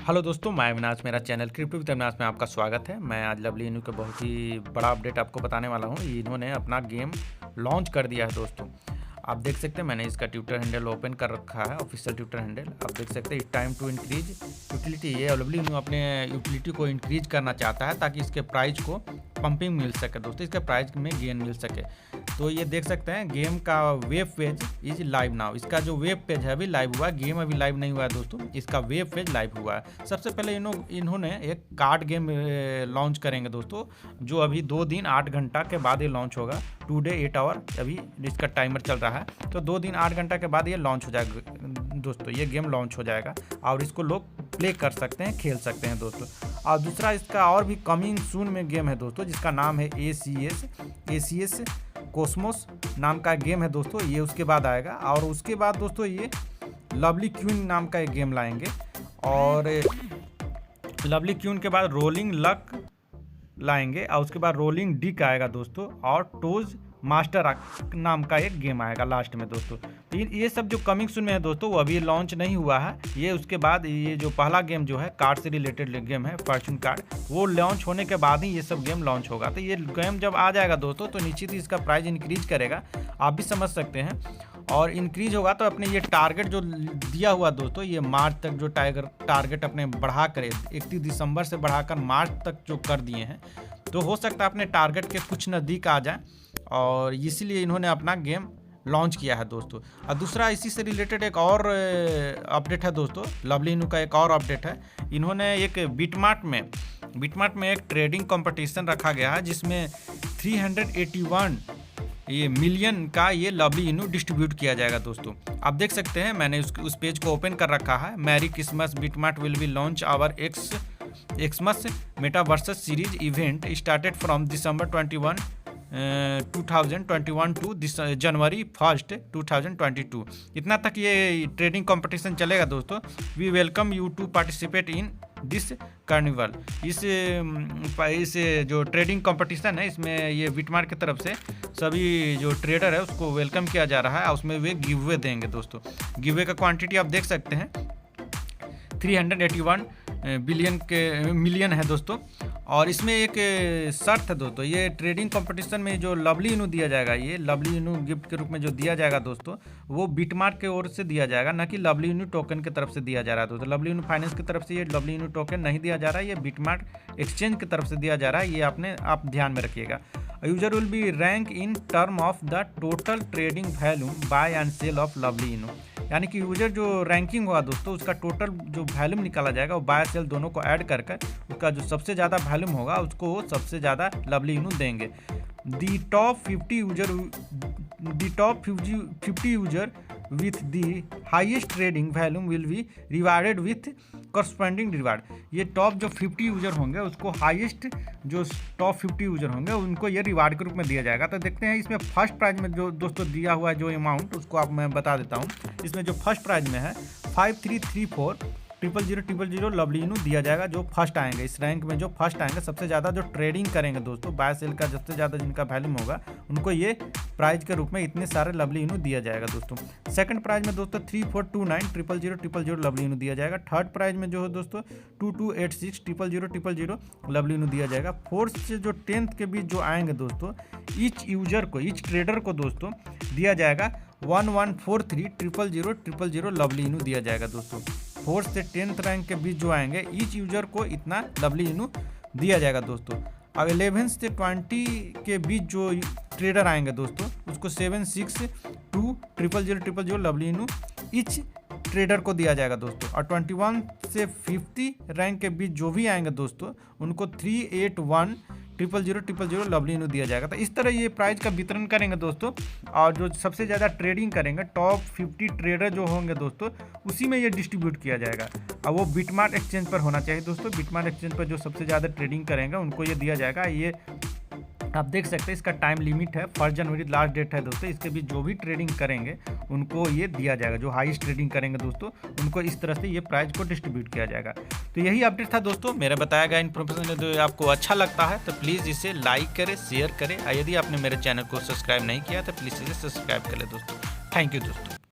Hello दोस्तों, मैं अविनाश, मेरा चैनल क्रिप्टो विद अविनाश में आपका स्वागत है। मैं आज लवली इनू का बहुत ही बड़ा अपडेट आपको बताने वाला हूँ। इन्होंने अपना गेम लॉन्च कर दिया है दोस्तों। आप देख सकते हैं, मैंने इसका ट्विटर हैंडल ओपन कर रखा है, ऑफिशियल ट्विटर हैंडल। आप देख सकते हैं, it's time to increase utility. ये लवली इनू अपने यूटिलिटी को इंक्रीज करना चाहता है ताकि इसके प्राइस को पंपिंग मिल सके दोस्तों, इसके प्राइस में गेन मिल सके। तो ये देख सकते हैं, गेम का web page is live now. इसका जो वेब पेज है अभी लाइव हुआ है, गेम अभी लाइव नहीं हुआ है दोस्तों, इसका वेब पेज लाइव हुआ है। सबसे पहले इन्होंने एक कार्ड गेम लॉन्च करेंगे दोस्तों, जो अभी 2 दिन 8 घंटा के बाद ये लॉन्च होगा। 2 डे 8 आवर अभी इसका टाइमर चल रहा है, तो 2 दिन 8 घंटा के बाद ये लॉन्च हो जाएगा दोस्तों। ये गेम लॉन्च हो जाएगा और इसको लोग प्ले कर सकते हैं, खेल सकते हैं दोस्तों। और दूसरा इसका और भी कमिंग सून में गेम है दोस्तों, जिसका नाम है ACS कॉस्मोस नाम का गेम है दोस्तों। ये उसके बाद आएगा और उसके बाद दोस्तों ये लवली क्वीन नाम का एक गेम लाएंगे। और लवली क्वीन के बाद रोलिंग लक लाएंगे और उसके बाद रोलिंग डिक आएगा दोस्तों, और टोज मास्टर नाम का एक गेम आएगा लास्ट में दोस्तों। तो ये सब जो कमिंग सून में है दोस्तों, वो अभी लॉन्च नहीं हुआ है। ये उसके बाद ये जो पहला गेम जो है कार्ड से रिलेटेड गेम है, फॉर्चून कार्ड, वो लॉन्च होने के बाद ही ये सब गेम लॉन्च होगा। तो ये गेम जब आ जाएगा दोस्तों, तो निश्चित ही इसका प्राइस इंक्रीज करेगा, आप भी समझ सकते हैं। और इंक्रीज होगा तो अपने ये टारगेट जो दिया हुआ दोस्तों, ये मार्च तक जो टारगेट अपने बढ़ा करे, 31 दिसंबर से बढ़ाकर मार्च तक जो कर दिए हैं, तो हो सकता है अपने टारगेट के कुछ नज़दीक आ जाए, और इसीलिए इन्होंने अपना गेम लॉन्च किया है दोस्तों। और दूसरा इसी से रिलेटेड एक और अपडेट है दोस्तों, लवली इनू का एक और अपडेट है। इन्होंने एक बिटमार्ट में एक ट्रेडिंग कंपटीशन रखा गया है, जिसमें 381 ये मिलियन का ये लवली इनू डिस्ट्रीब्यूट किया जाएगा दोस्तों। आप देख सकते हैं, मैंने उस पेज को ओपन कर रखा है। Merry Christmas, BitMart will be launch our Xmas metaverses series event started from December 21 2021 to January 1 2022। इतना तक ये ट्रेडिंग कंपटीशन चलेगा दोस्तों। We welcome you to participate in this carnival. इस जो ट्रेडिंग कंपटीशन है, इसमें ये बिटमार्ट की तरफ से सभी जो ट्रेडर है उसको वेलकम किया जा रहा है, और उसमें वे गिववे देंगे दोस्तों। गिववे का क्वांटिटी आप देख सकते हैं, 381 मिलियन है दोस्तों। और इसमें एक शर्त है दोस्तों, ये ट्रेडिंग कंपटीशन में जो लवली इनू दिया जाएगा, ये लवली इनू गिफ्ट के रूप में जो दिया जाएगा दोस्तों, वो बिटमार्ट की ओर से दिया जाएगा, ना कि लवली इनू टोकन की तरफ से दिया जा रहा है दोस्तों। लवली इनू फाइनेंस की तरफ से ये लवली इनू टोकन नहीं दिया जा रहा है, ये बिटमार्ट एक्सचेंज की तरफ से दिया जा रहा है। ये आप ध्यान में रखिएगा। User will be rank in term of the total trading volume buy and sell of Lovely Inu. यानी कि यूजर जो रैंकिंग होगा दोस्तों, उसका टोटल जो वैल्यूम निकाला जाएगा, वो बाय सेल दोनों को ऐड कर उसका जो सबसे ज़्यादा वैल्यूम होगा, उसको सबसे ज़्यादा लवली इनू देंगे। दी top 50 user with the highest trading volume will be rewarded with corresponding reward. ये टॉप जो 50 यूजर होंगे, उसको हाईएस्ट जो टॉप 50 यूजर होंगे, उनको ये रिवार्ड के रूप में दिया जाएगा। तो देखते हैं इसमें फर्स्ट प्राइज में जो दोस्तों दिया हुआ है जो अमाउंट, उसको आप मैं बता देता हूँ। इसमें जो फर्स्ट प्राइज में है 5334 000 लवली इनू दिया जाएगा, जो फर्स्ट आएंगे इस रैंक में, जो फर्स्ट आएंगे, सबसे ज़्यादा जो ट्रेडिंग करेंगे दोस्तों, बाय सेल का सबसे ज़्यादा जिनका वैल्यूम होगा, उनको ये प्राइज के रूप में इतने सारे लवली इनू दिया जाएगा दोस्तों। सेकंड प्राइज में दोस्तों 3429 000 लवली इनू दिया जाएगा। थर्ड प्राइज में जो है दोस्तों 2286 000 लवली इनू दिया जाएगा। फोर्थ से जो 10th के बीच जो आएंगे दोस्तों, ईच ट्रेडर को दोस्तों दिया जाएगा 1143 000 लवली इनू दिया जाएगा दोस्तों। 4th से 10th रैंक के बीच जो आएंगे, ईच यूजर को इतना लवली इनू दिया जाएगा दोस्तों। अब 11 से 20 के बीच जो ट्रेडर आएंगे दोस्तों, उसको 762 000 लवली इनू ईच ट्रेडर को दिया जाएगा दोस्तों। और 21 से 50 रैंक के बीच जो भी आएंगे दोस्तों, उनको 381 000 लवली इनू दिया जाएगा। तो इस तरह ये प्राइज का वितरण करेंगे दोस्तों। और जो सबसे ज़्यादा ट्रेडिंग करेंगे, टॉप 50 ट्रेडर जो होंगे दोस्तों, उसी में ये डिस्ट्रीब्यूट किया जाएगा। और वो बिटमार्ट एक्सचेंज पर होना चाहिए दोस्तों। बिटमार्ट एक्सचेंज पर जो सबसे ज़्यादा ट्रेडिंग करेंगे, उनको ये दिया जाएगा। ये आप देख सकते हैं, इसका टाइम लिमिट है 1 जनवरी लास्ट डेट है दोस्तों। इसके बीच जो भी ट्रेडिंग करेंगे, उनको ये दिया जाएगा। जो हाईएस्ट ट्रेडिंग करेंगे दोस्तों, उनको इस तरह से ये प्राइस को डिस्ट्रीब्यूट किया जाएगा। तो यही अपडेट था दोस्तों, मेरा बताया गया इन्फॉर्मेशन यदि आपको अच्छा लगता है तो प्लीज़ इसे लाइक करें, शेयर करें। यदि आपने मेरे चैनल को सब्सक्राइब नहीं किया तो प्लीज़ इसे सब्सक्राइब कर ले दोस्तों। थैंक यू दोस्तों।